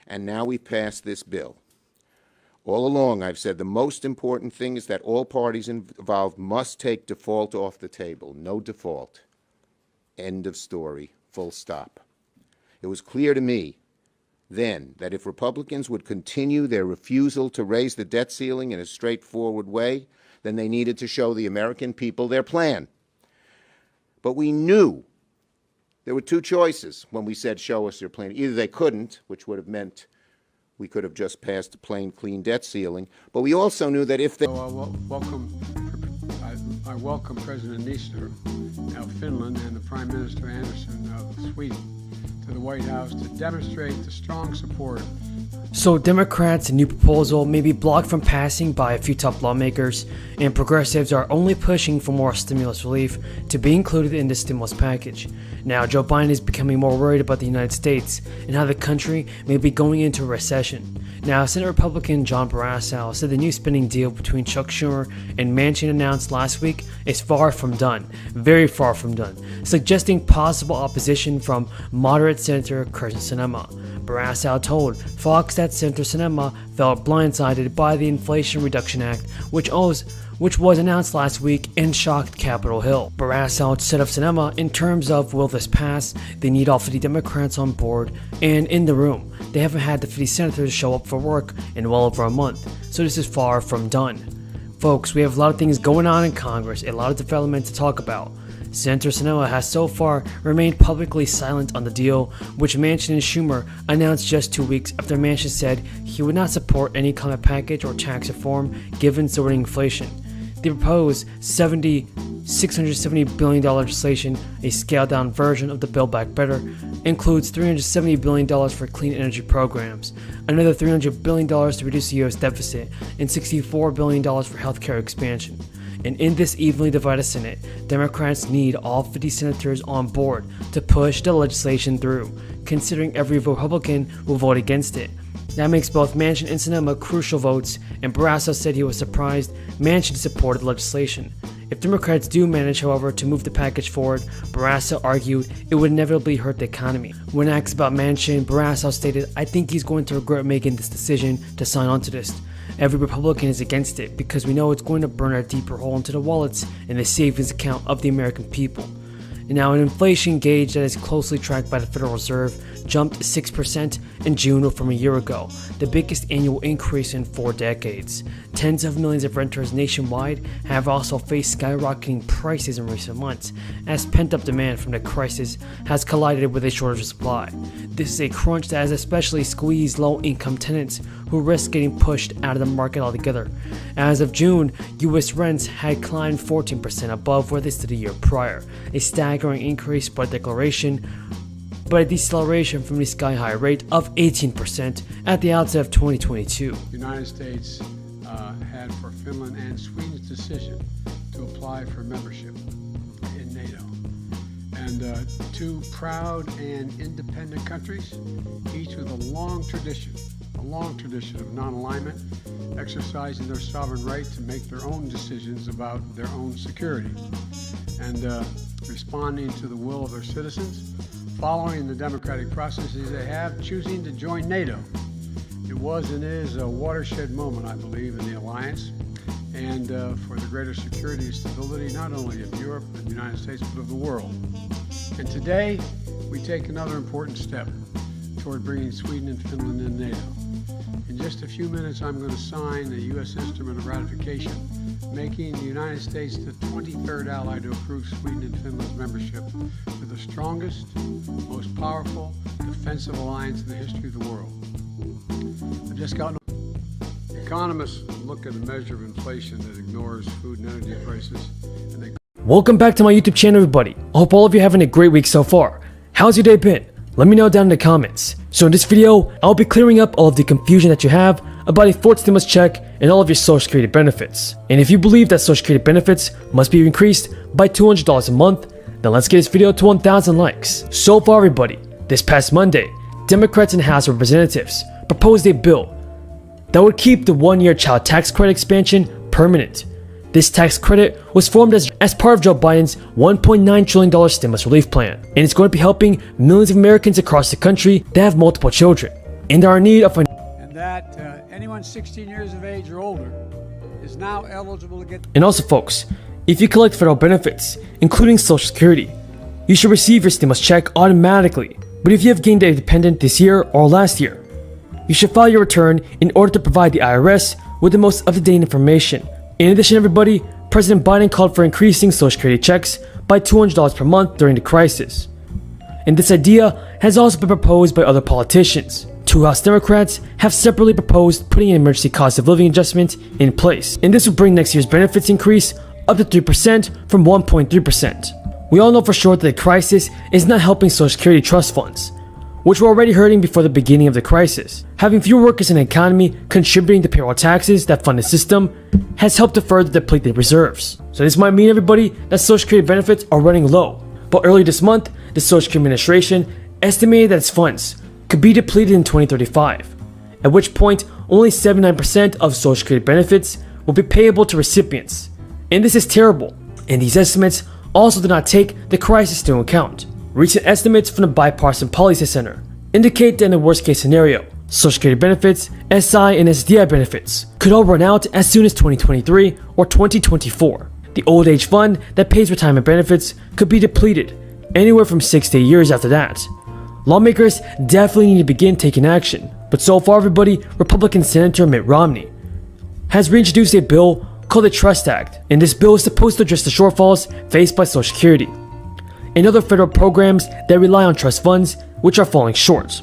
and now we've passed this bill. All along, I've said the most important thing is that all parties involved must take default off the table. No default. End of story. Full stop. It was clear to me then that if Republicans would continue their refusal to raise the debt ceiling in a straightforward way, then they needed to show the American people their plan. But we knew there were two choices when we said show us your plan. Either they couldn't, which would have meant we could have just passed a plain, clean debt ceiling, but we also knew that if they... I welcome President Niinistö of Finland and the Prime Minister Andersson of Sweden to the White House to demonstrate the strong support. So Democrats' new proposal may be blocked from passing by a few top lawmakers, and progressives are only pushing for more stimulus relief to be included in the stimulus package. Now Joe Biden is becoming more worried about the United States and how the country may be going into a recession. Now, Senate Republican John Barrasso said the new spending deal between Chuck Schumer and Manchin announced last week is far from done, very far from done, suggesting possible opposition from moderate Senator Kyrsten Sinema. Barrasso told Fox that Senator Sinema felt blindsided by the Inflation Reduction Act, which was announced last week and shocked Capitol Hill. Barrasso said of Sinema, in terms of will this pass, they need all 50 Democrats on board and in the room. They haven't had the 50 senators show up for work in well over a month, so this is far from done. Folks, we have a lot of things going on in Congress, a lot of development to talk about. Senator Sinema has so far remained publicly silent on the deal, which Manchin and Schumer announced just 2 weeks after Manchin said he would not support any climate package or tax reform given soaring inflation. The proposed $670 billion legislation, a scaled-down version of the Build Back Better, includes $370 billion for clean energy programs, another $300 billion to reduce the U.S. deficit, and $64 billion for healthcare expansion. And in this evenly divided Senate, Democrats need all 50 senators on board to push the legislation through, considering every Republican will vote against it. That makes both Manchin and Sinema crucial votes, and Barrasso said he was surprised Manchin supported the legislation. If Democrats do manage, however, to move the package forward, Barrasso argued it would inevitably hurt the economy. When asked about Manchin, Barrasso stated, "I think he's going to regret making this decision to sign on to this. Every Republican is against it because we know it's going to burn a deeper hole into the wallets and the savings account of the American people." And now, an inflation gauge that is closely tracked by the Federal Reserve jumped 6% in June from a year ago, the biggest annual increase in 4 decades. Tens of millions of renters nationwide have also faced skyrocketing prices in recent months, as pent-up demand from the crisis has collided with a shortage of supply. This is a crunch that has especially squeezed low-income tenants who risk getting pushed out of the market altogether. As of June, U.S. rents had climbed 14% above where they stood a year prior, a staggering increase by declaration, but a deceleration from the sky-high rate of 18% at the outset of 2022. The United States had for Finland and Sweden's decision to apply for membership in NATO. And two proud and independent countries, each with a long tradition of non-alignment, exercising their sovereign right to make their own decisions about their own security, and responding to the will of their citizens, following the democratic processes they have, choosing to join NATO. It was and is a watershed moment, I believe, in the alliance, and for the greater security and stability, not only of Europe and the United States, but of the world. And today, we take another important step toward bringing Sweden and Finland in NATO. In just a few minutes, I'm going to sign the U.S. Instrument of Ratification, making the United States the 23rd ally to approve Sweden and Finland's membership to the strongest, most powerful defensive alliance in the history of the world. I've just gotten... Economists look at a measure of inflation that ignores food and energy prices, and they... Welcome back to my YouTube channel, everybody. I hope all of you are having a great week so far. How's your day been? Let me know down in the comments. So in this video, I'll be clearing up all of the confusion that you have about a fourth stimulus check and all of your Social Security benefits. And if you believe that Social Security benefits must be increased by $200 a month, then let's get this video to 1,000 likes. So far, everybody, this past Monday, Democrats in the House of Representatives proposed a bill that would keep the one-year child tax credit expansion permanent. This tax credit was formed as part of Joe Biden's $1.9 trillion stimulus relief plan, and it's going to be helping millions of Americans across the country that have multiple children. and are in need of and that anyone 16 years of age or older is now eligible to get. And also, folks, if you collect federal benefits, including Social Security, you should receive your stimulus check automatically. But if you have gained a dependent this year or last year, you should file your return in order to provide the IRS with the most up-to-date information. In addition, everybody, President Biden called for increasing Social Security checks by $200 per month during the crisis. And this idea has also been proposed by other politicians. Two House Democrats have separately proposed putting an emergency cost of living adjustment in place, and this would bring next year's benefits increase up to 3% from 1.3%. We all know for sure that the crisis is not helping Social Security trust funds, which were already hurting before the beginning of the crisis. Having fewer workers in the economy contributing to payroll taxes that fund the system has helped to further deplete the reserves. So this might mean, everybody, that Social Security benefits are running low. But earlier this month, the Social Security Administration estimated that its funds could be depleted in 2035, at which point only 79% of Social Security benefits will be payable to recipients. And this is terrible, and these estimates also do not take the crisis into account. Recent estimates from the Bipartisan Policy Center indicate that in the worst case scenario, Social Security benefits, SI and SDI benefits could all run out as soon as 2023 or 2024. The old age fund that pays retirement benefits could be depleted anywhere from 6 to 8 years after that. Lawmakers definitely need to begin taking action, but so far, everybody, Republican Senator Mitt Romney has reintroduced a bill called the Trust Act, and this bill is supposed to address the shortfalls faced by Social Security and other federal programs that rely on trust funds which are falling short.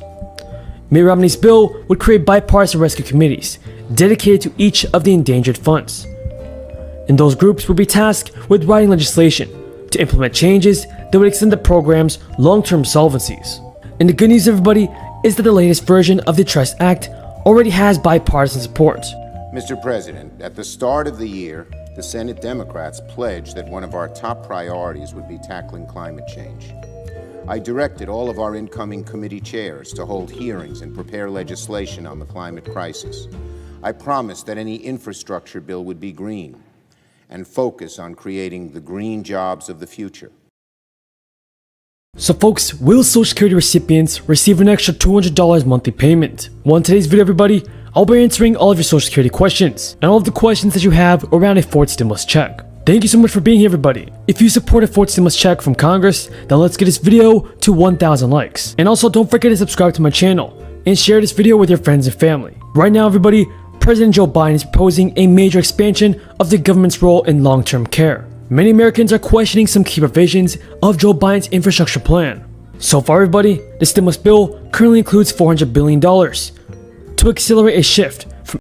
Mitt Romney's bill would create bipartisan rescue committees dedicated to each of the endangered funds, and those groups would be tasked with writing legislation to implement changes that would extend the program's long-term solvencies. And the good news, everybody, is that the latest version of the Trust Act already has bipartisan support. Mr. President, at the start of the year, the Senate Democrats pledged that one of our top priorities would be tackling climate change. I directed all of our incoming committee chairs to hold hearings and prepare legislation on the climate crisis. I promised that any infrastructure bill would be green and focus on creating the green jobs of the future. So folks, will Social Security recipients receive an extra $200 monthly payment? Well, in today's video, everybody, I'll be answering all of your Social Security questions and all of the questions that you have around a fourth stimulus check. Thank you so much for being here, everybody. If you support a fourth stimulus check from Congress, then let's get this video to 1,000 likes. And also, don't forget to subscribe to my channel and share this video with your friends and family. Right now, everybody, President Joe Biden is proposing a major expansion of the government's role in long-term care. Many Americans are questioning some key provisions of Joe Biden's infrastructure plan. So far, everybody, the stimulus bill currently includes $400 billion to accelerate a shift